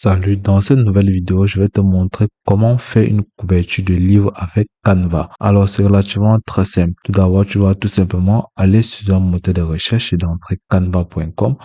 Salut, dans cette nouvelle vidéo, je vais te montrer comment faire une couverture de livre avec Canva. Alors, c'est relativement très simple. Tout d'abord, tu vas tout simplement aller sur un moteur de recherche et d'entrer canva.com.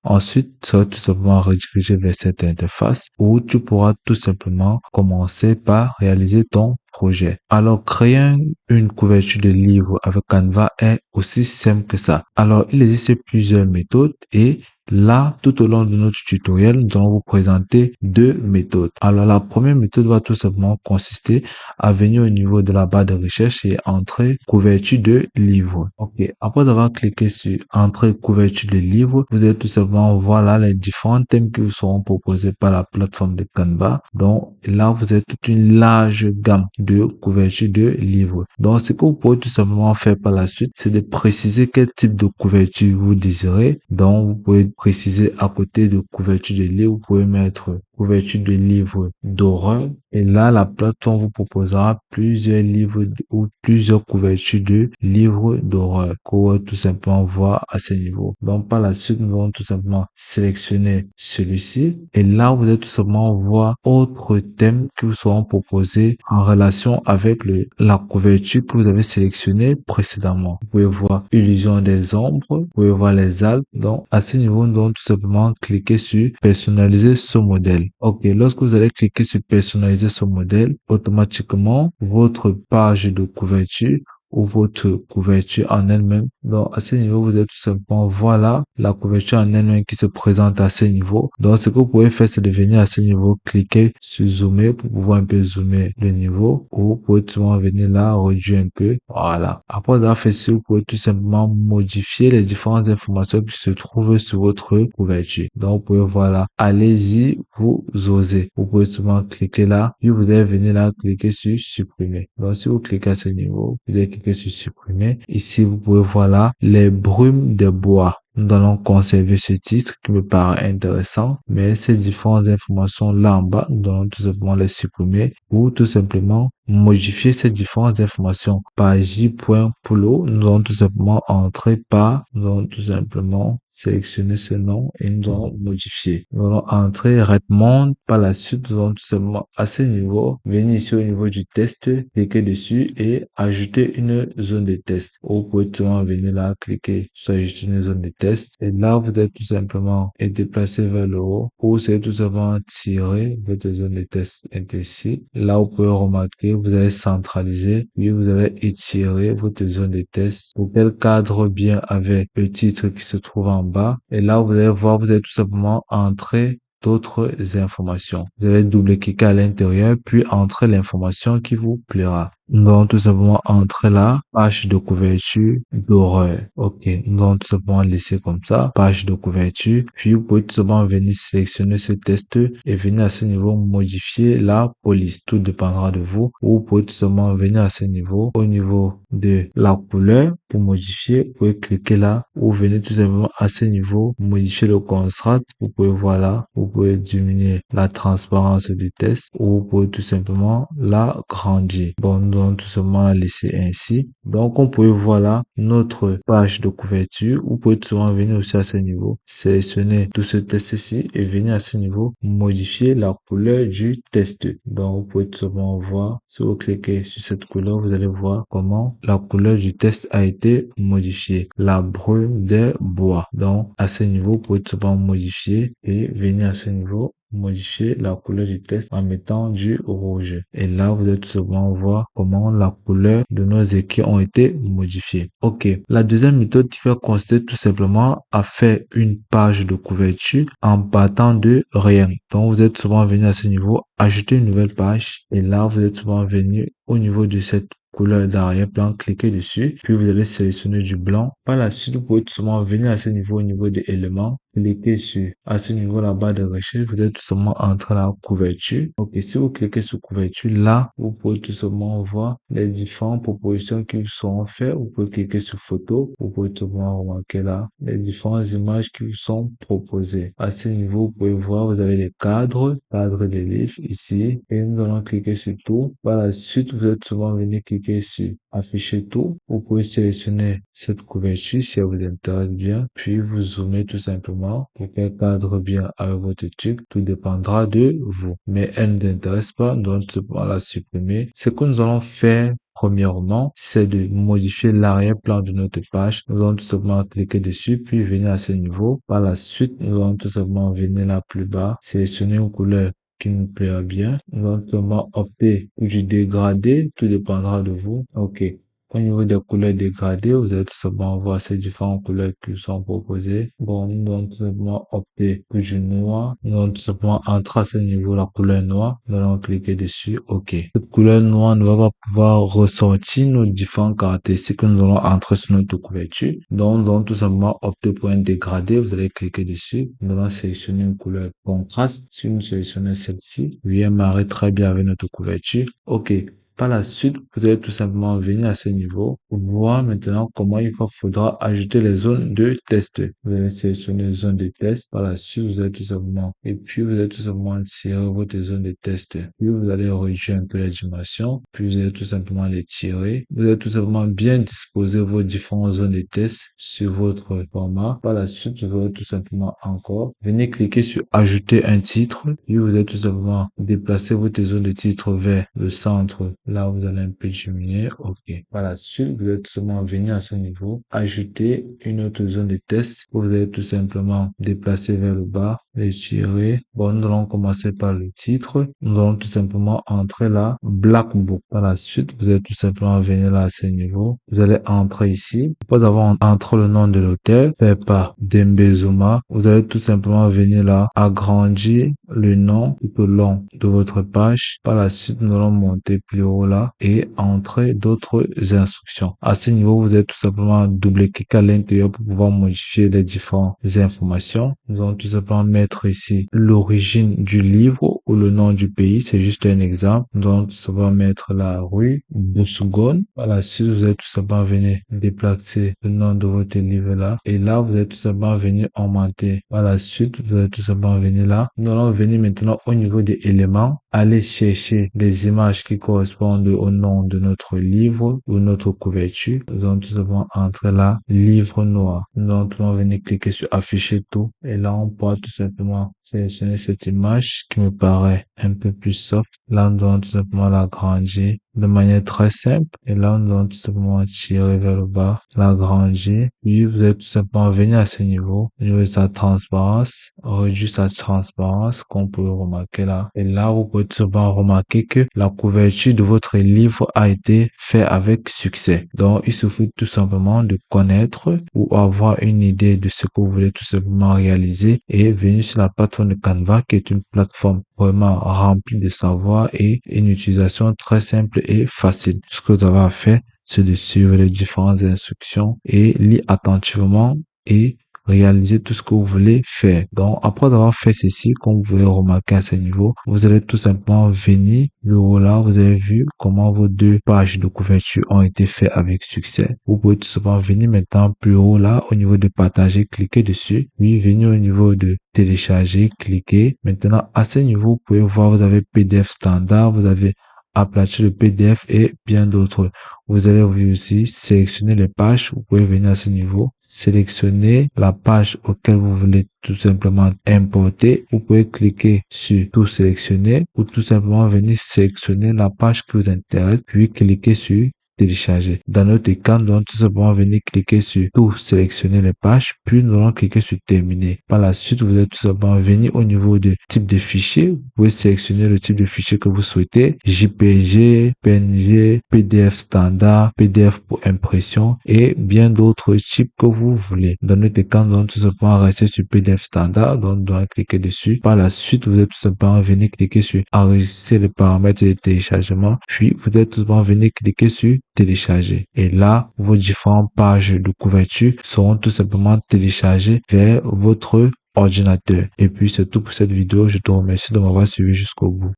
Ensuite, tu vas tout simplement rediriger vers cette interface où tu pourras tout simplement commencer par réaliser ton projet. Alors, créer une couverture de livre avec Canva est aussi simple que ça. Alors, il existe plusieurs méthodes et là, tout au long de notre tutoriel, nous allons vous présenter deux méthodes. Alors, la première méthode va tout simplement consister à venir au niveau de la barre de recherche et entrer couverture de livre. Ok. Après avoir cliqué sur entrer couverture de livre, vous allez tout simplement voir là les différents thèmes qui vous seront proposés par la plateforme de Canva. Donc, là, vous avez toute une large gamme de couverture de livre. Donc, ce que vous pouvez tout simplement faire par la suite, c'est de préciser quel type de couverture vous désirez. Donc, vous pouvez préciser à côté de couverture de livre, vous pouvez mettre couverture de livre d'horreur. Et là, la plateforme vous proposera plusieurs livres ou plusieurs couvertures de livres d'horreur qu'on va tout simplement voir à ce niveau. Donc, par la suite, nous allons tout simplement sélectionner celui-ci. Et là, vous allez tout simplement voir autres thèmes qui vous seront proposés en relation avec la couverture que vous avez sélectionnée précédemment. Vous pouvez voir illusion des ombres, vous pouvez voir les algues. Donc, à ce niveau, nous allons tout simplement cliquer sur personnaliser ce modèle. Ok, lorsque vous allez cliquer sur personnaliser ce modèle, automatiquement, votre page de couverture ou votre couverture en elle-même. Donc, à ce niveau, vous êtes tout simplement, voilà la couverture en elle-même qui se présente à ce niveau. Donc, ce que vous pouvez faire, c'est de venir à ce niveau, cliquer sur zoomer pour pouvoir un peu zoomer le niveau, ou vous pouvez tout simplement venir là, réduire un peu. Voilà. Après avoir fait ça, vous pouvez tout simplement modifier les différentes informations qui se trouvent sur votre couverture. Donc, vous pouvez voir là, allez-y, vous osez. Vous pouvez souvent cliquer là, puis vous allez venir là, cliquer sur supprimer. Donc, si vous cliquez à ce niveau, vous allez cliquer sur supprimer. Ici, vous pouvez voir là, les brumes des bois. Nous allons conserver ce titre qui me paraît intéressant, mais ces différentes informations là en bas, nous allons tout simplement les supprimer ou tout simplement modifier ces différentes informations. Par j.polo, nous allons tout simplement entrer par, nous allons tout simplement sélectionner ce nom et nous allons modifier. Nous allons entrer Redmond. Par la suite, nous allons tout simplement à ce niveau, venir ici au niveau du test, cliquer dessus et ajouter une zone de test. Vous pouvez tout simplement venir là, cliquer sur ajouter une zone de test. Et là, vous êtes tout simplement et déplacer vers le haut ou c'est tout simplement tirer votre zone de test ici. Là, vous pouvez remarquer, vous allez centraliser, puis vous allez étirer votre zone de test pour qu'elle cadre bien avec le titre qui se trouve en bas. Et là, vous allez voir, vous allez tout simplement entrer d'autres informations. Vous allez double-cliquer à l'intérieur, puis entrer l'information qui vous plaira. Nous allons tout simplement entrer là, page de couverture d'horreur. Ok, nous allons tout simplement laisser comme ça, page de couverture. Puis vous pouvez tout simplement venir sélectionner ce test et venir à ce niveau modifier la police. Tout dépendra de vous. Ou vous pouvez tout simplement venir à ce niveau, au niveau de la couleur pour modifier. Vous pouvez cliquer là ou venir tout simplement à ce niveau modifier le contraste. Vous pouvez voir là, vous pouvez diminuer la transparence du test ou vous pouvez tout simplement l'agrandir. Bon, nous allons tout simplement la laisser ainsi. Donc, on peut voir là notre page de couverture. Vous pouvez tout simplement venir aussi à ce niveau, sélectionner tout ce test ici et venir à ce niveau modifier la couleur du test. Donc, vous pouvez tout simplement voir, si vous cliquez sur cette couleur, vous allez voir comment la couleur du test a été modifiée. La brume des bois. Donc, à ce niveau, vous pouvez tout simplement modifier et venir à ce niveau modifier la couleur du test en mettant du rouge. Et là, vous allez tout simplement voir comment la couleur de nos écrits ont été modifiées. Ok. La deuxième méthode qui va consister tout simplement à faire une page de couverture en partant de rien. Donc, vous êtes souvent venu à ce niveau, ajouter une nouvelle page. Et là, vous êtes souvent venu au niveau de cette couleur d'arrière-plan, cliquez dessus, puis vous allez sélectionner du blanc. Par la suite, vous pouvez tout simplement venir à ce niveau, au niveau des éléments, cliquez sur, à ce niveau, la barre de recherche, vous allez tout simplement entrer la couverture. Ok, si vous cliquez sur couverture, là, vous pouvez tout simplement voir les différentes propositions qui vous seront faites. Vous pouvez cliquer sur photo, vous pouvez tout simplement remarquer là les différentes images qui vous sont proposées. À ce niveau, vous pouvez voir, vous avez les cadres des livres ici, et nous allons cliquer sur tout. Par la suite, vous allez souvent venir cliquer cliquer sur afficher tout. Vous pouvez sélectionner cette couverture si elle vous intéresse bien, puis vous zoomez tout simplement pour qu'elle cadre bien avec votre truc. Tout dépendra de vous. Mais elle ne nous intéresse pas, nous allons tout simplement la supprimer. Ce que nous allons faire premièrement, c'est de modifier l'arrière-plan de notre page. Nous allons tout simplement cliquer dessus, puis venir à ce niveau. Par la suite, nous allons tout simplement venir là plus bas, sélectionner une couleur qui nous plaira bien. Nous allons tout simplement opter pour du dégradé. Tout dépendra de vous. OK. Au niveau des couleurs dégradées, vous allez tout simplement voir ces différentes couleurs qui sont proposées. Bon, nous allons tout simplement opter pour du noir. Nous allons tout simplement entrer à ce niveau la couleur noire. Nous allons cliquer dessus. OK. Cette couleur noire ne va pas pouvoir ressortir nos différentes caractéristiques que nous allons entrer sur notre couverture. Donc, nous allons tout simplement opter pour un dégradé. Vous allez cliquer dessus. Nous allons sélectionner une couleur contraste. Si nous sélectionnons celle-ci, elle marche très bien avec notre couverture. OK. Par la suite, vous allez tout simplement venir à ce niveau pour voir maintenant comment il faudra ajouter les zones de test. Vous allez sélectionner les zones de test. Par la suite, vous allez tout simplement, et puis vous allez tout simplement tirer votre zone de test. Puis vous allez réduire un peu les dimensions. Puis vous allez tout simplement les tirer. Vous allez tout simplement bien disposer vos différentes zones de test sur votre format. Par la suite, vous allez tout simplement encore venir cliquer sur ajouter un titre. Puis vous allez tout simplement déplacer votre zone de titre vers le centre. Là, vous allez un peu diminuer. OK. Par la suite, vous allez tout simplement venir à ce niveau, ajouter une autre zone de test. Vous allez tout simplement déplacer vers le bas, l'étirer. Bon, nous allons commencer par le titre. Nous allons tout simplement entrer là, Black Book. Par la suite, vous allez tout simplement venir là à ce niveau. Vous allez entrer ici. Après avoir entré le nom de l'hôtel, fait par Dembezuma, vous allez tout simplement venir là, agrandir le nom tout au long de votre page. Par la suite, nous allons monter plus haut là et entrer d'autres instructions. À ce niveau, vous allez tout simplement double-cliquer à l'intérieur pour pouvoir modifier les différentes informations. Nous allons tout simplement mettre ici l'origine du livre ou le nom du pays. C'est juste un exemple. Nous allons tout simplement mettre la rue Boussougon. Par la suite, vous allez tout simplement venir déplacer le nom de votre livre là. Et là, vous allez tout simplement venir augmenter. Par la suite, vous allez tout simplement venir là. Nous allons venir maintenant au niveau des éléments. Aller chercher les images qui correspondent au nom de notre livre ou notre couverture. Nous allons tout simplement entrer là, livre noir. Nous allons tout simplement venir cliquer sur afficher tout. Et là, on pourra tout simplement sélectionner cette image qui me paraît un peu plus soft. Là, nous allons tout simplement l'agrandir de manière très simple. Et là, nous allons tout simplement tirer vers le bas, l'agrandir. Puis, vous allez tout simplement venir à ce niveau, au niveau de sa transparence, réduire sa transparence, qu'on peut remarquer là. Et là, vous pouvez tout simplement remarquer que la couverture de votre livre a été faite avec succès. Donc, il suffit tout simplement de connaître ou avoir une idée de ce que vous voulez tout simplement réaliser et venir sur la plateforme de Canva, qui est une plateforme vraiment remplie de savoir et une utilisation très simple et facile. Tout ce que vous avez à faire, c'est de suivre les différentes instructions et lire attentivement et réaliser tout ce que vous voulez faire. Donc, après avoir fait ceci, comme vous pouvez remarquer à ce niveau, vous allez tout simplement venir, le haut là, vous avez vu comment vos deux pages de couverture ont été faites avec succès. Vous pouvez tout simplement venir maintenant plus haut là, au niveau de partager, cliquez dessus, puis venir au niveau de télécharger, cliquez. Maintenant, à ce niveau, vous pouvez voir, vous avez PDF standard, vous avez aplatir le PDF et bien d'autres. Vous allez aussi sélectionner les pages. Vous pouvez venir à ce niveau, sélectionner la page auquel vous voulez tout simplement importer. Vous pouvez cliquer sur tout sélectionner ou tout simplement venir sélectionner la page qui vous intéresse, puis cliquer sur télécharger. Dans notre cas, nous allons tout simplement venir cliquer sur tout sélectionner les pages, puis nous allons cliquer sur terminer. Par la suite, vous allez tout simplement venir au niveau de type de fichier. Vous pouvez sélectionner le type de fichier que vous souhaitez. JPG, PNG, PDF standard, PDF pour impression et bien d'autres types que vous voulez. Dans notre cas, nous allons tout simplement rester sur PDF standard, donc nous allons cliquer dessus. Par la suite, vous allez tout simplement venir cliquer sur enregistrer les paramètres de téléchargement, puis vous allez tout simplement venir cliquer sur télécharger. Et là, vos différentes pages de couverture seront tout simplement téléchargées vers votre ordinateur. Et puis, c'est tout pour cette vidéo. Je te remercie de m'avoir suivi jusqu'au bout.